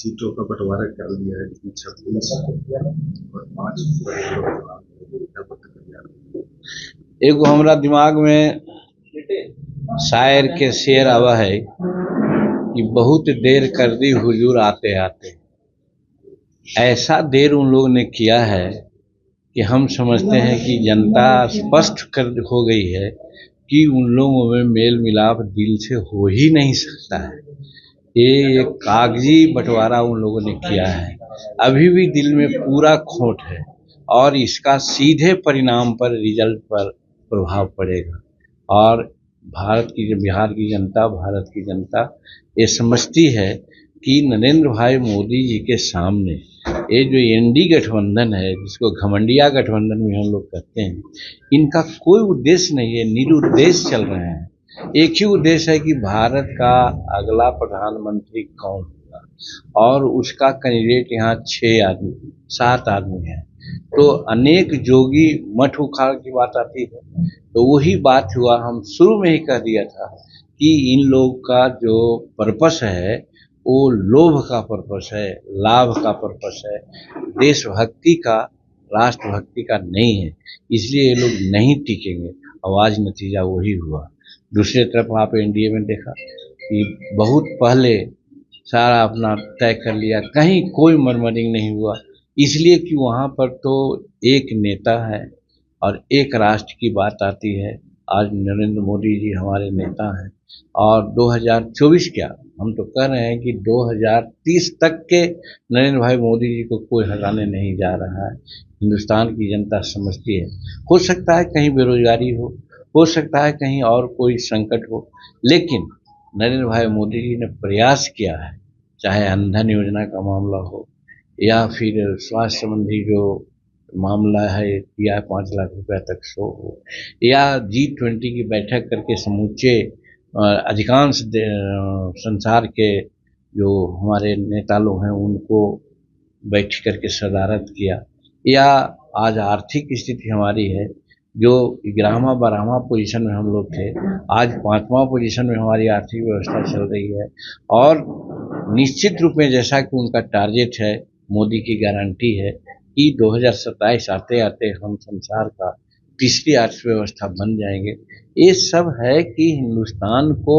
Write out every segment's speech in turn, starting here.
सीटों का बंटवारा कर दिया है, जिसमें 26 और 5 क्या प्रतिक्रिया? एगो हमरा दिमाग में शायर के शेर आवा है कि बहुत देर कर दी हुजूर आते आते। ऐसा देर उन लोगों ने किया है कि हम समझते हैं कि जनता स्पष्ट कर हो गई है कि उन लोगों में मेल मिलाप दिल से हो ही नहीं सकता है। ये एक कागजी बंटवारा उन लोगों ने किया है। अभी भी दिल में पूरा खोट है और इसका सीधे परिणाम पर, रिजल्ट पर प्रभाव पड़ेगा। और बिहार की जनता, भारत की जनता ये समझती है कि नरेंद्र भाई मोदी जी के सामने ये जो एनडी गठबंधन है, जिसको घमंडिया गठबंधन भी हम लोग कहते हैं, इनका कोई उद्देश्य नहीं है, निरुद्देश्य चल रहे हैं। एक ही उद्देश्य है कि भारत का अगला प्रधानमंत्री कौन होगा और उसका कैंडिडेट यहाँ 7 आदमी है। तो अनेक जोगी मठ उखाड़ की बात आती है। तो वही बात हुआ, हम शुरू में ही कह दिया था कि इन लोग का जो पर्पस है वो लोभ का पर्पस है, लाभ का पर्पस है, देशभक्ति का, राष्ट्रभक्ति का नहीं है। इसलिए ये लोग नहीं टिकेंगे और आज नतीजा वही हुआ। दूसरी तरफ आप एनडीए में देखा कि बहुत पहले सारा अपना तय कर लिया, कहीं कोई मरमरिंग नहीं हुआ, इसलिए कि वहाँ पर तो एक नेता है और एक राष्ट्र की बात आती है। आज नरेंद्र मोदी जी हमारे नेता हैं और 2024 क्या, हम तो कह रहे हैं कि 2030 तक के नरेंद्र भाई मोदी जी को कोई हटाने नहीं जा रहा है। हिंदुस्तान की जनता समझती है। हो सकता है कहीं बेरोजगारी हो सकता है कहीं और कोई संकट हो, लेकिन नरेंद्र भाई मोदी जी ने प्रयास किया है, चाहे अंधन योजना का मामला हो या फिर स्वास्थ्य संबंधी जो मामला है या 5 लाख रुपया तक शो हो, या G20 की बैठक करके समूचे अधिकांश संसार के जो हमारे नेता लोग हैं उनको बैठ करके सदारत किया, या आज आर्थिक स्थिति हमारी है जो 11वां-12वां पोजीशन में हम लोग थे, आज 5वां पोजीशन में हमारी आर्थिक व्यवस्था चल रही है। और निश्चित रूप में जैसा कि उनका टारगेट है, मोदी की गारंटी है कि 2027 आते आते हम संसार का तीसरी अर्थव्यवस्था बन जाएंगे। ये सब है कि हिंदुस्तान को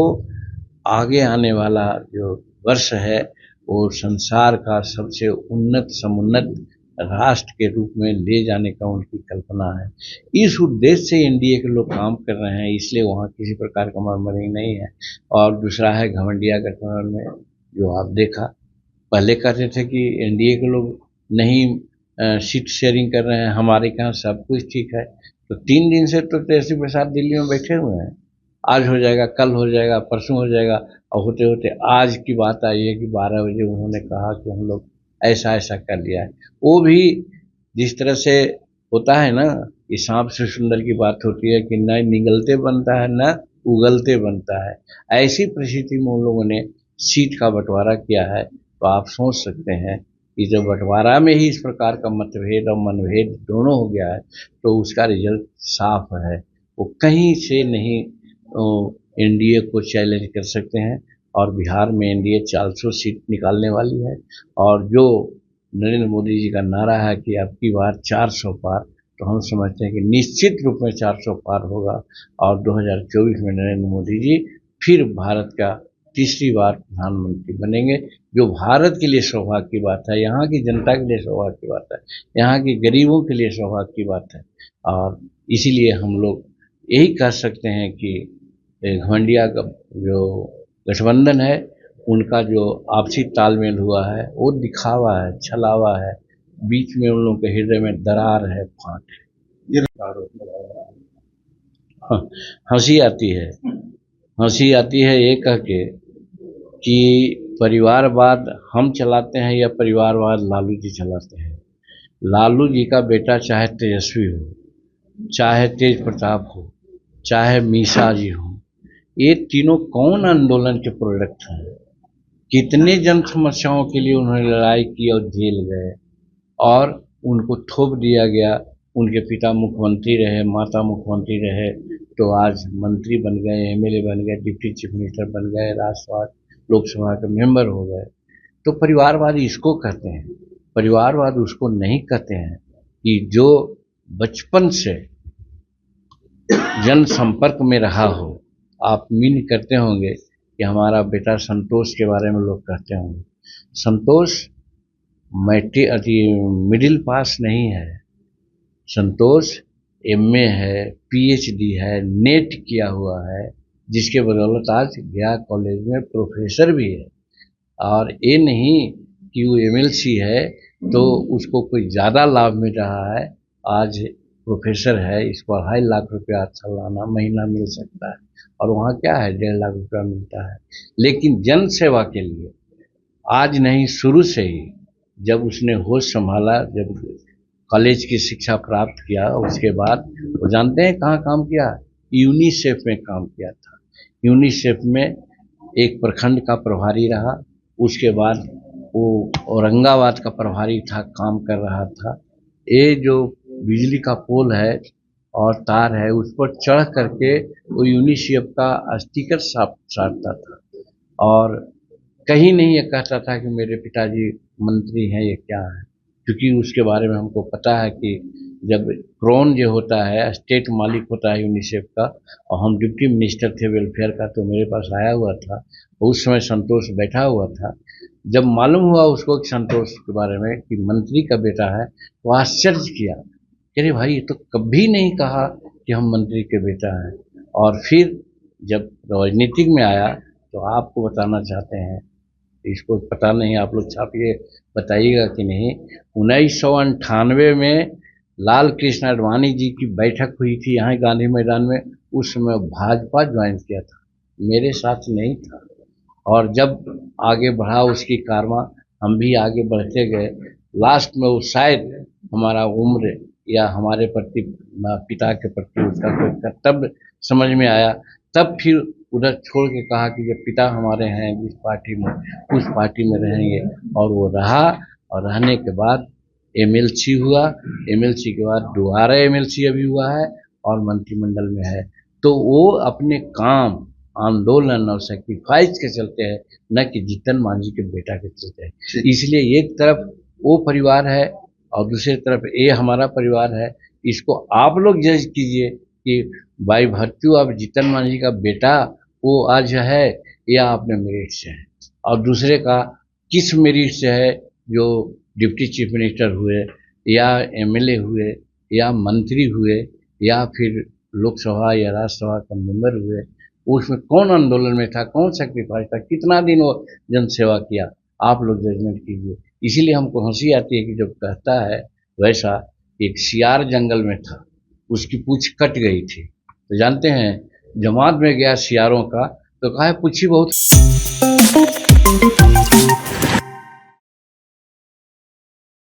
आगे आने वाला जो वर्ष है वो संसार का सबसे उन्नत समुन्नत राष्ट्र के रूप में ले जाने का उनकी कल्पना है। इस उद्देश्य से एनडीए के लोग काम कर रहे हैं, इसलिए वहाँ किसी प्रकार का मरमरिंग नहीं है। और दूसरा है घमंडिया गठबंधन में जो आप देखा, पहले कहते थे कि एनडीए के लोग नहीं सीट शेयरिंग कर रहे हैं, हमारे यहाँ सब कुछ ठीक है। तो 3 दिन से तो तेजस्वी प्रसाद दिल्ली में बैठे हुए हैं, आज हो जाएगा, कल हो जाएगा, परसों हो जाएगा, और होते होते आज की बात आई है कि 12 बजे उन्होंने कहा कि हम लोग ऐसा ऐसा कर लिया है। वो भी जिस तरह से होता है ना कि सांप से सुंदर की बात होती है कि न निगलते बनता है न उगलते बनता है, ऐसी परिस्थिति में उन लोगों ने सीट का बंटवारा किया है। तो आप सोच सकते हैं कि जब बंटवारा में ही इस प्रकार का मतभेद और मनभेद दोनों हो गया है तो उसका रिजल्ट साफ है। वो कहीं से नहीं एनडीए को चैलेंज कर सकते हैं। और बिहार में एनडीए 400 सीट निकालने वाली है। और जो नरेंद्र मोदी जी का नारा है कि अब की बार 400 पार, तो हम समझते हैं कि निश्चित रूप में 400 पार होगा और 2024 में नरेंद्र मोदी जी फिर भारत का तीसरी बार प्रधानमंत्री बनेंगे, जो भारत के लिए सौभाग्य की बात है, यहाँ की जनता के लिए सौभाग्य की बात है, यहाँ के गरीबों के लिए सौभाग्य की बात है। और इसीलिए हम लोग यही कह सकते हैं कि घमंडिया का जो गठबंधन है उनका जो आपसी तालमेल हुआ है वो दिखावा है, छलावा है, बीच में उन लोगों के हृदय में दरार है, फांट है। हाँ, हंसी आती है ये कह के कि परिवारवाद हम चलाते हैं या परिवारवाद लालू जी चलाते हैं। लालू जी का बेटा चाहे तेजस्वी हो, चाहे तेज प्रताप हो, चाहे मीसा जी हो, ये तीनों कौन आंदोलन के प्रोडक्ट हैं? कितने जन समस्याओं के लिए उन्होंने लड़ाई की और जेल गए और उनको थोप दिया गया। उनके पिता मुख्यमंत्री रहे, माता मुख्यमंत्री रहे, तो आज मंत्री बन गए, एमएलए बन गए, डिप्टी चीफ मिनिस्टर बन गए, राज्यसभा लोकसभा के मेंबर हो गए। तो परिवारवाद इसको कहते हैं। परिवारवाद उसको नहीं कहते हैं कि जो बचपन से जन संपर्क में रहा हो। आप मीन करते होंगे कि हमारा बेटा संतोष के बारे में लोग कहते होंगे। संतोष मिडिल पास नहीं है। संतोष एमए है, पीएचडी है, नेट किया हुआ है, जिसके बदौलत आज गया कॉलेज में प्रोफेसर भी है। और ये नहीं कि वो एमएलसी है तो उसको कोई ज़्यादा लाभ मिल रहा है। आज प्रोफेसर है, इसको 2.5 लाख रुपया सालाना महीना मिल सकता है, और वहाँ क्या है 1.5 लाख रुपया मिलता है। लेकिन जन सेवा के लिए आज नहीं, शुरू से ही जब उसने होश संभाला, जब कॉलेज की शिक्षा प्राप्त किया, उसके बाद वो जानते हैं कहाँ काम किया? यूनिसेफ में काम किया था। यूनिसेफ में एक प्रखंड का प्रभारी रहा। उसके बाद वो औरंगाबाद का प्रभारी था, काम कर रहा था। ये जो बिजली का पोल है और तार है, उस पर चढ़ करके वो यूनिसेफ का स्टिकर साटता था, और कहीं नहीं ये कहता था कि मेरे पिताजी मंत्री हैं, ये क्या है। क्योंकि उसके बारे में हमको पता है कि जब क्रोन जो होता है, स्टेट मालिक होता है यूनिसेफ का, और हम डिप्टी मिनिस्टर थे वेलफेयर का, तो मेरे पास आया हुआ था। उस समय संतोष बैठा हुआ था। जब मालूम हुआ उसको कि संतोष के बारे में कि मंत्री का बेटा है, तो आश्चर्य किया कि अरे भाई, ये तो कभी नहीं कहा कि हम मंत्री के बेटा हैं। और फिर जब राजनीतिक में आया तो आपको बताना चाहते हैं, इसको पता नहीं, आप लोग छापिए, बताइएगा कि नहीं। 1998 में लाल कृष्ण आडवाणी जी की बैठक हुई थी यहाँ गांधी मैदान में। उस समय भाजपा ज्वाइन किया था, मेरे साथ नहीं था। और जब आगे बढ़ा उसकी कारवां, हम भी आगे बढ़ते गए। लास्ट में वो शायद हमारा उम्र या हमारे प्रति, पिता के प्रति उसका कोई कर्तव्य समझ में आया, तब फिर उधर छोड़ के कहा कि जब पिता हमारे हैं जिस पार्टी में, उस पार्टी में रहेंगे। और वो रहा, और रहने के बाद एमएलसी हुआ। एमएलसी के बाद दोबारा एमएलसी अभी हुआ है और मंत्रिमंडल में है। तो वो अपने काम, आंदोलन और सेक्रीफाइस के चलते हैं, न कि जीतन मांझी के बेटा के चलते हैं। इसलिए एक तरफ वो परिवार है और दूसरी तरफ ये हमारा परिवार है। इसको आप लोग जज कीजिए कि बाई भर्त्यू अब जीतन मांझी का बेटा वो आज है या अपने मेरिट से है, और दूसरे का किस मेरिट से है, जो डिप्टी चीफ मिनिस्टर हुए या एमएलए हुए या मंत्री हुए या फिर लोकसभा या राज्यसभा का मेंबर हुए। उसमें कौन आंदोलन में था, कौन सेक्रीफाइस था, कितना दिन वो जनसेवा किया, आप लोग जजमेंट कीजिए। इसीलिए हमको हंसी आती है कि जब कहता है वैसा, एक सियार जंगल में था, उसकी पूंछ कट गई थी, तो जानते हैं जमात में गया सियारों का, तो कहा पूछी बहुत